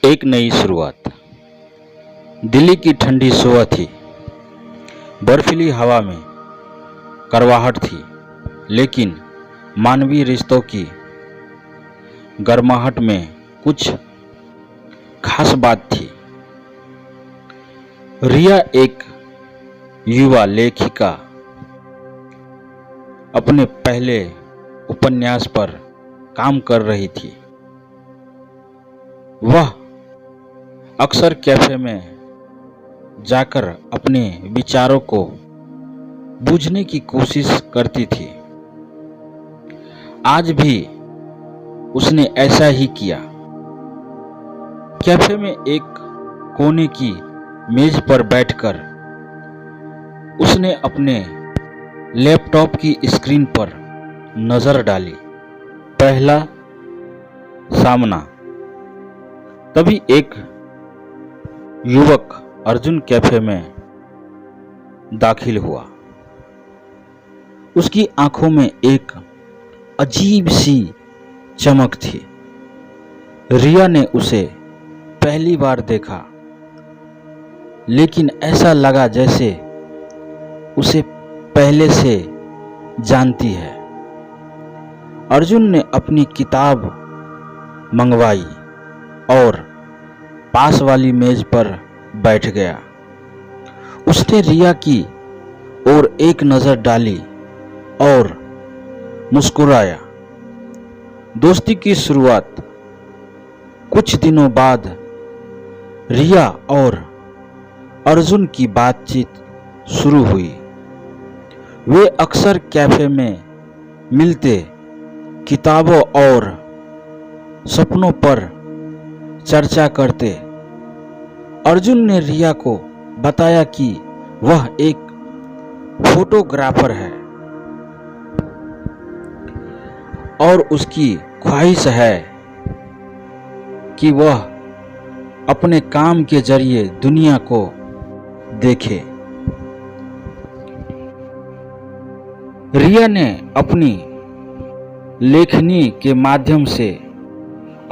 एक नई शुरुआत। दिल्ली की ठंडी सुबह थी। बर्फीली हवा में करवाहट थी, लेकिन मानवीय रिश्तों की गर्माहट में कुछ खास बात थी। रिया एक युवा लेखिका अपने पहले उपन्यास पर काम कर रही थी। वह अक्सर कैफे में जाकर अपने विचारों को बूझने की कोशिश करती थी। आज भी उसने ऐसा ही किया। कैफे में एक कोने की मेज पर बैठकर उसने अपने लैपटॉप की स्क्रीन पर नजर डाली। पहला सामना। तभी एक युवक अर्जुन कैफे में दाखिल हुआ। उसकी आंखों में एक अजीब सी चमक थी। रिया ने उसे पहली बार देखा, लेकिन ऐसा लगा जैसे उसे पहले से जानती है। अर्जुन ने अपनी किताब मंगवाई और पास वाली मेज पर बैठ गया। उसने रिया की ओर एक नजर डाली और मुस्कुराया। दोस्ती की शुरुआत। कुछ दिनों बाद रिया और अर्जुन की बातचीत शुरू हुई। वे अक्सर कैफे में मिलते, किताबों और सपनों पर चर्चा करते। अर्जुन ने रिया को बताया कि वह एक फोटोग्राफर है और उसकी ख्वाहिश है कि वह अपने काम के जरिए दुनिया को देखे। रिया ने अपनी लेखनी के माध्यम से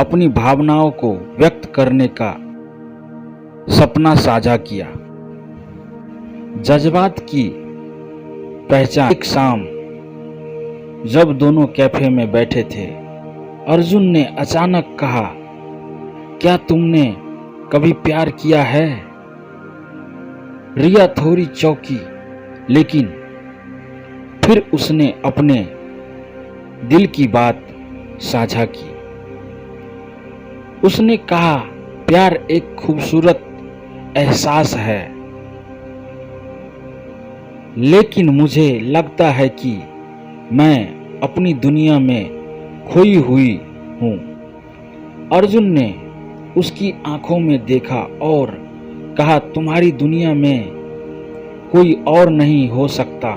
अपनी भावनाओं को व्यक्त करने का सपना साझा किया। जज्बात की पहचान। एक शाम जब दोनों कैफे में बैठे थे, अर्जुन ने अचानक कहा, क्या तुमने कभी प्यार किया है? रिया थोड़ी चौंकी, लेकिन फिर उसने अपने दिल की बात साझा की। उसने कहा, प्यार एक खूबसूरत एहसास है, लेकिन मुझे लगता है कि मैं अपनी दुनिया में खोई हुई हूं। अर्जुन ने उसकी आंखों में देखा और कहा, तुम्हारी दुनिया में कोई और नहीं हो सकता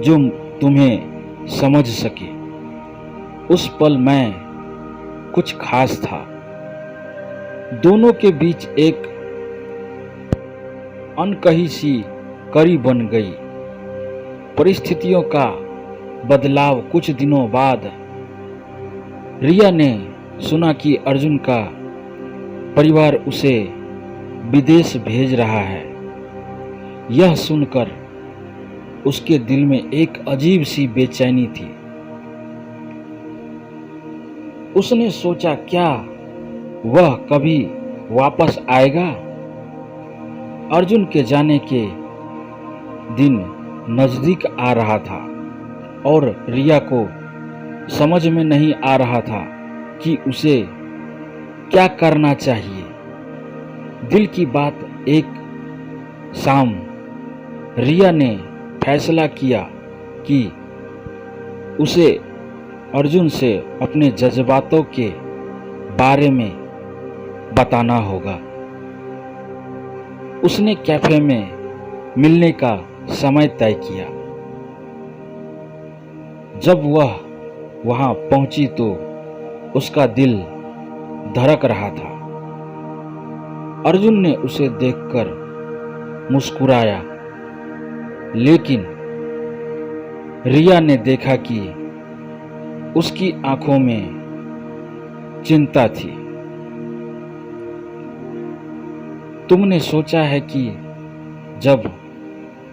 जो तुम्हें समझ सके। उस पल में कुछ खास था। दोनों के बीच एक अनकही सी कड़ी बन गई। परिस्थितियों का बदलाव। कुछ दिनों बाद रिया ने सुना कि अर्जुन का परिवार उसे विदेश भेज रहा है। यह सुनकर उसके दिल में एक अजीब सी बेचैनी थी। उसने सोचा, क्या वह कभी वापस आएगा? अर्जुन के जाने के दिन नजदीक आ रहा था और रिया को समझ में नहीं आ रहा था कि उसे क्या करना चाहिए। दिल की बात। एक शाम रिया ने फैसला किया कि उसे अर्जुन से अपने जज्बातों के बारे में बताना होगा। उसने कैफे में मिलने का समय तय किया। जब वह वहां पहुंची तो उसका दिल धड़क रहा था। अर्जुन ने उसे देखकर मुस्कुराया, लेकिन रिया ने देखा कि उसकी आंखों में चिंता थी। तुमने सोचा है कि जब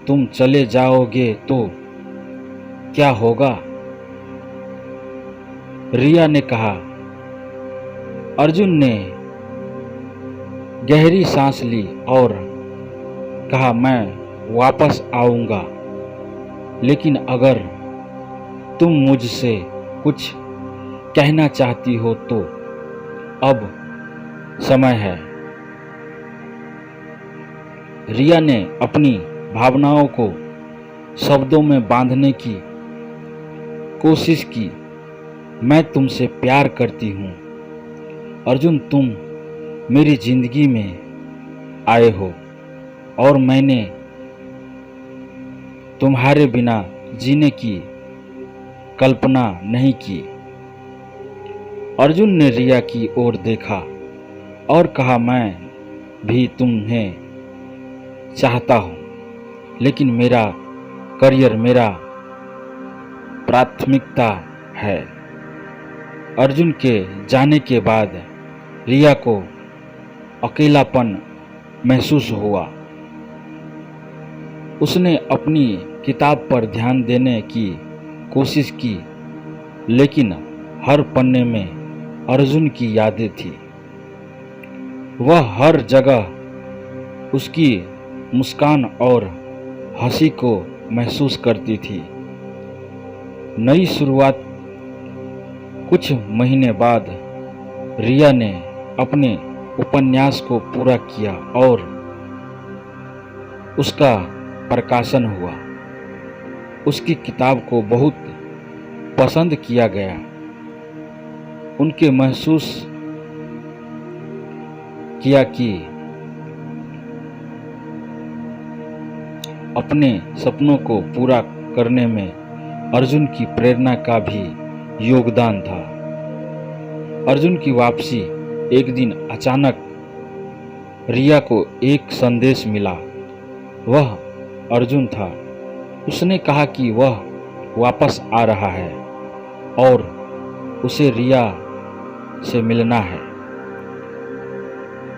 तुम चले जाओगे तो क्या होगा? रिया ने कहा। अर्जुन ने गहरी सांस ली और कहा, मैं वापस आऊंगा, लेकिन अगर तुम मुझसे कुछ कहना चाहती हो तो अब समय है। रिया ने अपनी भावनाओं को शब्दों में बांधने की कोशिश की। मैं तुमसे प्यार करती हूँ अर्जुन, तुम मेरी जिंदगी में आए हो और मैंने तुम्हारे बिना जीने की कल्पना नहीं की। अर्जुन ने रिया की ओर देखा और कहा, मैं भी तुम्हें चाहता हूँ, लेकिन मेरा करियर मेरा प्राथमिकता है। अर्जुन के जाने के बाद रिया को अकेलापन महसूस हुआ। उसने अपनी किताब पर ध्यान देने की कोशिश की, लेकिन हर पन्ने में अर्जुन की यादें थी। वह हर जगह उसकी मुस्कान और हंसी को महसूस करती थी। नई शुरुआत। कुछ महीने बाद रिया ने अपने उपन्यास को पूरा किया और उसका प्रकाशन हुआ। उसकी किताब को बहुत पसंद किया गया। उनके महसूस किया कि अपने सपनों को पूरा करने में अर्जुन की प्रेरणा का भी योगदान था। अर्जुन की वापसी। एक दिन अचानक रिया को एक संदेश मिला। वह अर्जुन था। उसने कहा कि वह वापस आ रहा है और उसे रिया से मिलना है।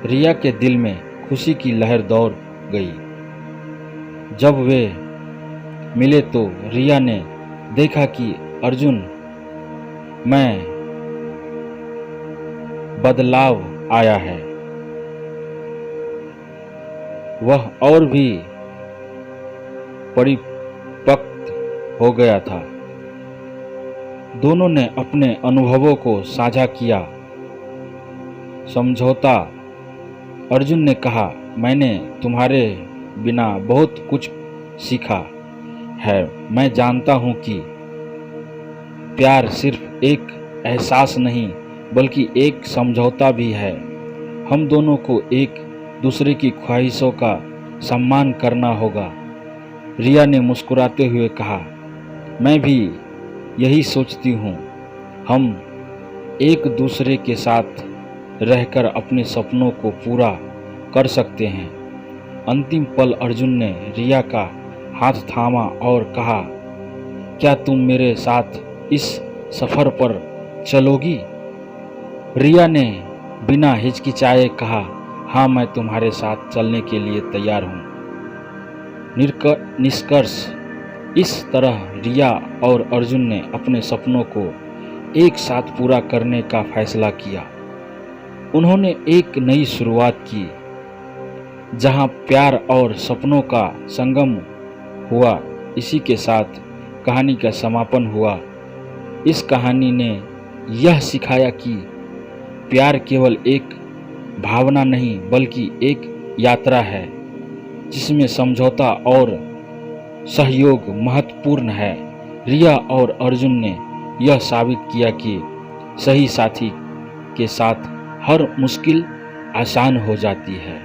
रिया के दिल में खुशी की लहर दौड़ गई। जब वे मिले तो रिया ने देखा कि अर्जुन में बदलाव आया है। वह और भी परिपक्व हो गया था। दोनों ने अपने अनुभवों को साझा किया। समझौता। अर्जुन ने कहा, मैंने तुम्हारे बिना बहुत कुछ सीखा है। मैं जानता हूँ कि प्यार सिर्फ एक एहसास नहीं बल्कि एक समझौता भी है। हम दोनों को एक दूसरे की ख्वाहिशों का सम्मान करना होगा। रिया ने मुस्कुराते हुए कहा, मैं भी यही सोचती हूँ। हम एक दूसरे के साथ रहकर अपने सपनों को पूरा कर सकते हैं। अंतिम पल अर्जुन ने रिया का हाथ थामा और कहा, क्या तुम मेरे साथ इस सफ़र पर चलोगी? रिया ने बिना हिचकिचाए कहा, हाँ, मैं तुम्हारे साथ चलने के लिए तैयार हूँ। निष्कर्ष। इस तरह रिया और अर्जुन ने अपने सपनों को एक साथ पूरा करने का फैसला किया। उन्होंने एक नई शुरुआत की जहां प्यार और सपनों का संगम हुआ। इसी के साथ कहानी का समापन हुआ। इस कहानी ने यह सिखाया कि प्यार केवल एक भावना नहीं बल्कि एक यात्रा है जिसमें समझौता और सहयोग महत्वपूर्ण है। रिया और अर्जुन ने यह साबित किया कि सही साथी के साथ हर मुश्किल आसान हो जाती है।